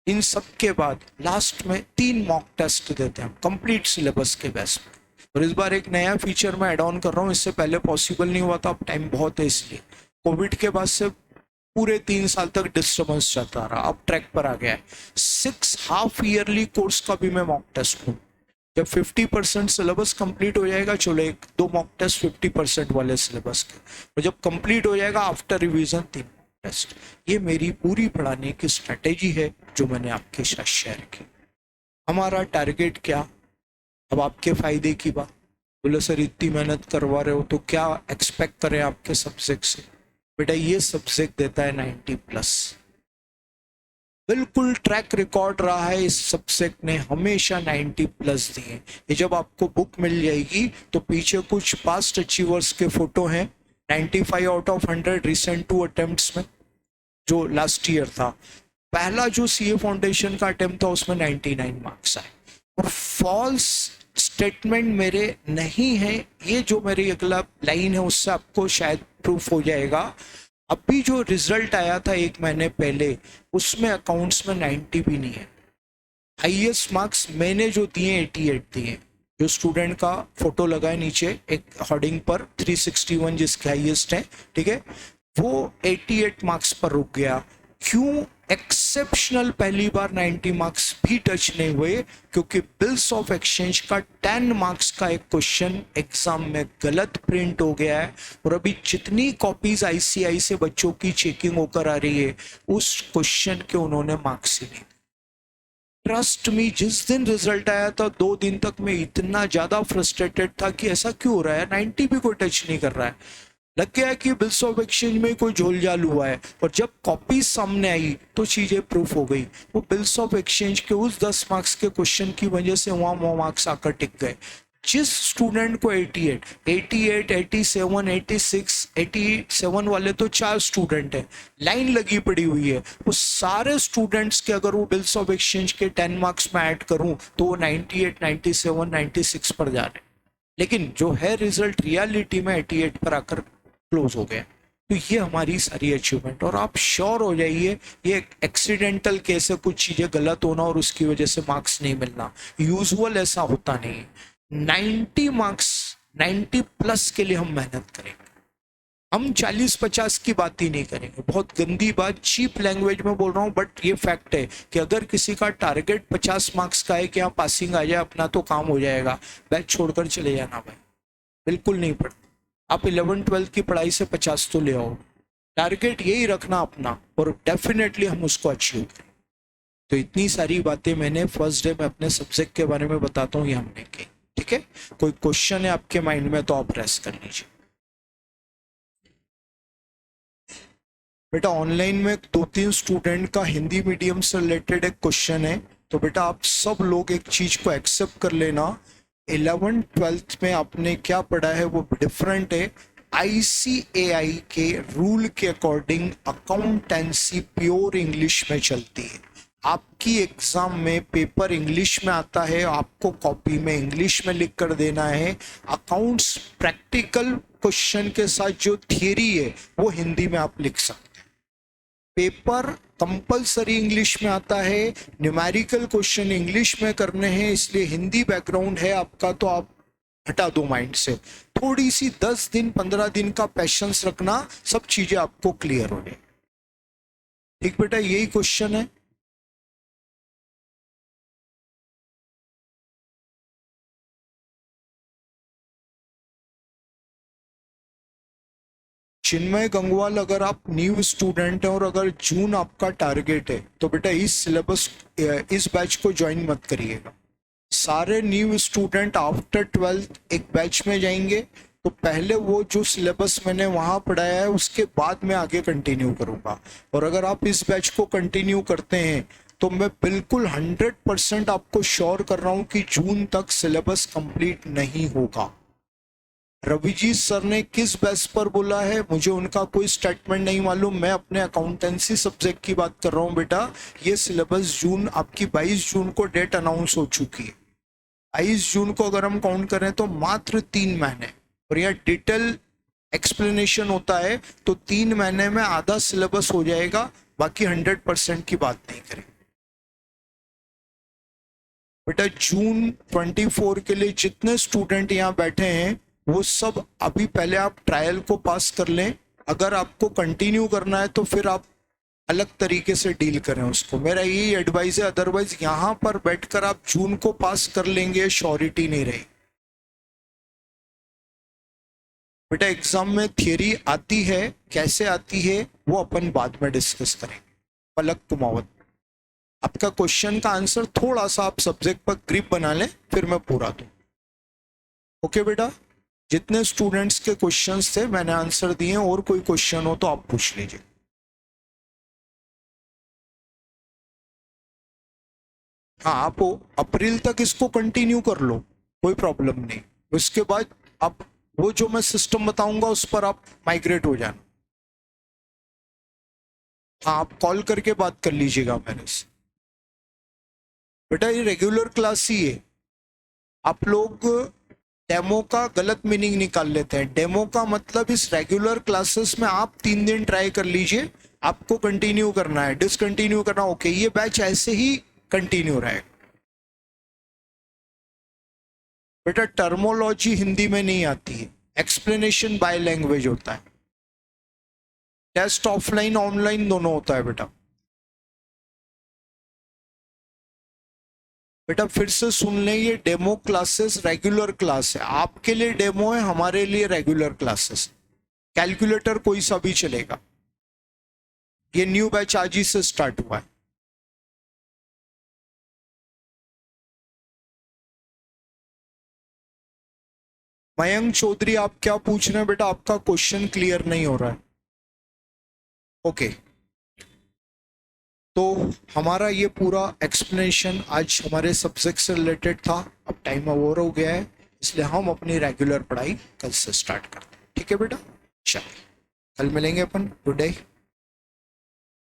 S1: इन सब के बाद लास्ट में 3 मॉक टेस्ट देते हैं कंप्लीट सिलेबस के बेस पे। और इस बार एक नया फीचर मैं ऐड ऑन कर रहा हूँ, इससे पहले पॉसिबल नहीं हुआ था, अब टाइम बहुत है इसलिए। कोविड के बाद से पूरे 3 साल तक डिस्टर्बेंस चलता रहा, अब ट्रैक पर आ गया है। 6 हाफ ईयरली कोर्स का भी मैं मॉक टेस्ट लूँ। जब 50% सिलेबस कंप्लीट हो जाएगा, चलो 1-2 मॉक टेस्ट 50% वाले सिलेबस के, और जब कंप्लीट हो जाएगा आफ्टर रिवीजन 3 टेस्ट। ये मेरी पूरी पढ़ाने की स्ट्रेटेजी है जो मैंने आपके साथ शेयर की। हमारा टारगेट क्या, अब आपके फायदे की बात। बोले सर इतनी मेहनत करवा रहे हो तो क्या एक्सपेक्ट करें आपके सब्जेक्ट से। बेटा ये सब्जेक्ट देता है 90+, बिल्कुल ट्रैक रिकॉर्ड रहा है इस सब्जेक्ट ने, हमेशा 90+ दिए। ये जब आपको बुक मिल जाएगी तो पीछे कुछ पास्ट अचीवर्स के फोटो हैं, 95 आउट ऑफ 100 रिसेंट 2 अटेम्प्ट्स में जो लास्ट ईयर था। पहला जो सीए फाउंडेशन का अटेम्प्ट था उसमें 99 मार्क्स आए। और फॉल्स स्टेटमेंट मेरे नहीं है, ये जो मेरी अगला लाइन है उससे आपको शायद प्रूफ हो जाएगा। अभी जो रिजल्ट आया था 1 महीने पहले, उसमें अकाउंट्स में 90 भी नहीं है। हाईएस्ट मार्क्स मैंने जो दिए 88 दिए। जो स्टूडेंट का फोटो लगा है नीचे एक होर्डिंग पर 361 जिसके हाईएस्ट है, ठीक है, वो 88 मार्क्स पर रुक गया। क्यों? एक्सेप्शनल पहली बार 90 मार्क्स भी टच नहीं हुए, क्योंकि बिल्स ऑफ एक्सचेंज का 10 मार्क्स का एक क्वेश्चन एग्जाम में गलत प्रिंट हो गया है। और अभी जितनी कॉपीज आईसीआई से बच्चों की चेकिंग होकर आ रही है, उस क्वेश्चन के उन्होंने मार्क्स ही नहीं। ट्रस्ट मी, जिस दिन रिजल्ट आया था 2 दिन तक मैं इतना ज्यादा फ्रस्ट्रेटेड था कि ऐसा क्यों हो रहा है, 90 भी कोई टच नहीं कर रहा है। लग गया कि बिल्स ऑफ एक्सचेंज में कोई झोलझाल हुआ है। और जब कॉपी सामने आई तो चीजें प्रूफ हो गई। वो बिल्स ऑफ एक्सचेंज के उस 10 मार्क्स के क्वेश्चन की वजह से वहां वो मार्क्स आकर टिक गए। जिस स्टूडेंट को 88, 87, 86, 87 वाले तो 4 स्टूडेंट हैं, लाइन लगी पड़ी हुई है, वो सारे स्टूडेंट्स के अगर वो बिल्स ऑफ एक्सचेंज के 10 मार्क्स में ऐड करूं तो वो 98, 97, 96 पर जा रहे हैं। लेकिन जो है रिजल्ट रियलिटी में 88 पर आकर क्लोज हो गया। तो ये हमारी सारी अचीवमेंट। और आप श्योर हो जाइए ये एक्सीडेंटल केस है, कुछ चीजें गलत होना और उसकी वजह से मार्क्स नहीं मिलना, यूजुअल ऐसा होता नहीं है। 90 मार्क्स 90+ के लिए हम मेहनत करेंगे, हम 40-50 की बात ही नहीं करेंगे। बहुत गंदी बात, चीप लैंग्वेज में बोल रहा हूँ, बट ये फैक्ट है कि अगर किसी का टारगेट 50 मार्क्स का है कि यहाँ पासिंग आ जाए अपना तो काम हो जाएगा, बैच छोड़कर चले जाना भाई, बिल्कुल नहीं पढ़ते। आप 11-12 की पढ़ाई से 50 तो ले आओ, टारगेट यही रखना अपना, और डेफिनेटली हम उसको अचीव करें। तो इतनी सारी बातें मैंने फर्स्ट डे में अपने सब्जेक्ट के बारे में बताता हूँ, ये हमने की, ठीक है। कोई क्वेश्चन है आपके माइंड में तो आप प्रेस कर लीजिए। बेटा ऑनलाइन में 2-3 स्टूडेंट का हिंदी मीडियम से रिलेटेड एक क्वेश्चन है, तो बेटा आप सब लोग एक चीज को एक्सेप्ट कर लेना, 11th-12th में आपने क्या पढ़ा है वो डिफरेंट है। आईसीएआई के रूल के अकॉर्डिंग अकाउंटेंसी प्योर इंग्लिश में चलती है। आपकी एग्जाम में पेपर इंग्लिश में आता है, आपको कॉपी में इंग्लिश में लिख कर देना है। अकाउंट्स प्रैक्टिकल क्वेश्चन के साथ जो थियरी है वो हिंदी में आप लिख सकते हैं। पेपर कंपलसरी इंग्लिश में आता है, न्यूमेरिकल क्वेश्चन इंग्लिश में करने हैं, इसलिए हिंदी बैकग्राउंड है आपका तो आप हटा दो माइंड से। थोड़ी सी 10 दिन 15 दिन का पेशेंस रखना, सब चीजें आपको क्लियर हो जाए। ठीक बेटा, यही क्वेश्चन है। चिन्मय गंगवाल, अगर आप न्यू स्टूडेंट हैं और अगर जून आपका टारगेट है तो बेटा इस सिलेबस इस बैच को ज्वाइन मत करिएगा। सारे न्यू स्टूडेंट आफ्टर 12th एक बैच में जाएंगे, तो पहले वो जो सिलेबस मैंने वहाँ पढ़ाया है उसके बाद मैं आगे कंटिन्यू करूँगा। और अगर आप इस बैच को कंटिन्यू करते हैं तो मैं बिल्कुल 100% आपको श्योर कर रहा हूँ कि जून तक सिलेबस कंप्लीट नहीं होगा। रविजीत सर ने किस बेस पर बोला है मुझे उनका कोई स्टेटमेंट नहीं मालूम, मैं अपने अकाउंटेंसी सब्जेक्ट की बात कर रहा हूँ बेटा। ये सिलेबस जून आपकी 22 जून को डेट अनाउंस हो चुकी है। 22 जून को अगर हम काउंट करें तो मात्र 3 महीने, और यह डिटेल एक्सप्लेनेशन होता है तो 3 महीने में आधा सिलेबस हो जाएगा, बाकी 100% की बात नहीं करें बेटा। जून 24 के लिए जितने स्टूडेंट यहाँ बैठे हैं वो सब अभी पहले आप ट्रायल को पास कर लें। अगर आपको कंटिन्यू करना है तो फिर आप अलग तरीके से डील करें उसको, मेरा यही एडवाइस है। अदरवाइज यहाँ पर बैठकर आप जून को पास कर लेंगे, श्योरिटी नहीं रही बेटा। एग्जाम में थियरी आती है, कैसे आती है वो अपन बाद में डिस्कस करेंगे। पलक कुमावत, आपका क्वेश्चन का आंसर थोड़ा सा आप सब्जेक्ट पर ग्रिप बना लें, फिर मैं पूरा दूं। ओके बेटा, जितने स्टूडेंट्स के क्वेश्चंस थे मैंने आंसर दिए, और कोई क्वेश्चन हो तो आप पूछ लीजिए। हाँ, आप अप्रैल तक इसको कंटिन्यू कर लो, कोई प्रॉब्लम नहीं। उसके बाद आप वो जो मैं सिस्टम बताऊंगा उस पर आप माइग्रेट हो जाना। हाँ, आप कॉल करके बात कर लीजिएगा मेरे से। बेटा ये रेगुलर क्लास ही है, आप लोग डेमो का गलत मीनिंग निकाल लेते हैं। डेमो का मतलब इस रेगुलर क्लासेस में आप 3 दिन ट्राई कर लीजिए, आपको कंटिन्यू करना है, डिसकंटिन्यू करना ओके, ये बैच ऐसे ही कंटिन्यू रहेगा। बेटा टर्मोलॉजी हिंदी में नहीं आती है, एक्सप्लेनेशन बाय लैंग्वेज होता है। टेस्ट ऑफलाइन ऑनलाइन दोनों होता है बेटा। बेटा फिर से सुन लें, ये डेमो क्लासेस रेगुलर क्लास है, आपके लिए डेमो है, हमारे लिए रेगुलर क्लासेस। कैलकुलेटर कोई सा भी चलेगा। ये न्यू बैच आज ही से स्टार्ट हुआ है। मयंक चौधरी, आप क्या पूछ रहे हैं बेटा? आपका क्वेश्चन क्लियर नहीं हो रहा है। ओके, तो हमारा ये पूरा एक्सप्लेनेशन आज हमारे सब्जेक्ट से रिलेटेड था। अब टाइम ओवर हो गया है, इसलिए हम अपनी रेगुलर पढ़ाई कल से स्टार्ट करते हैं। ठीक है बेटा, चलिए कल मिलेंगे अपन। Good day.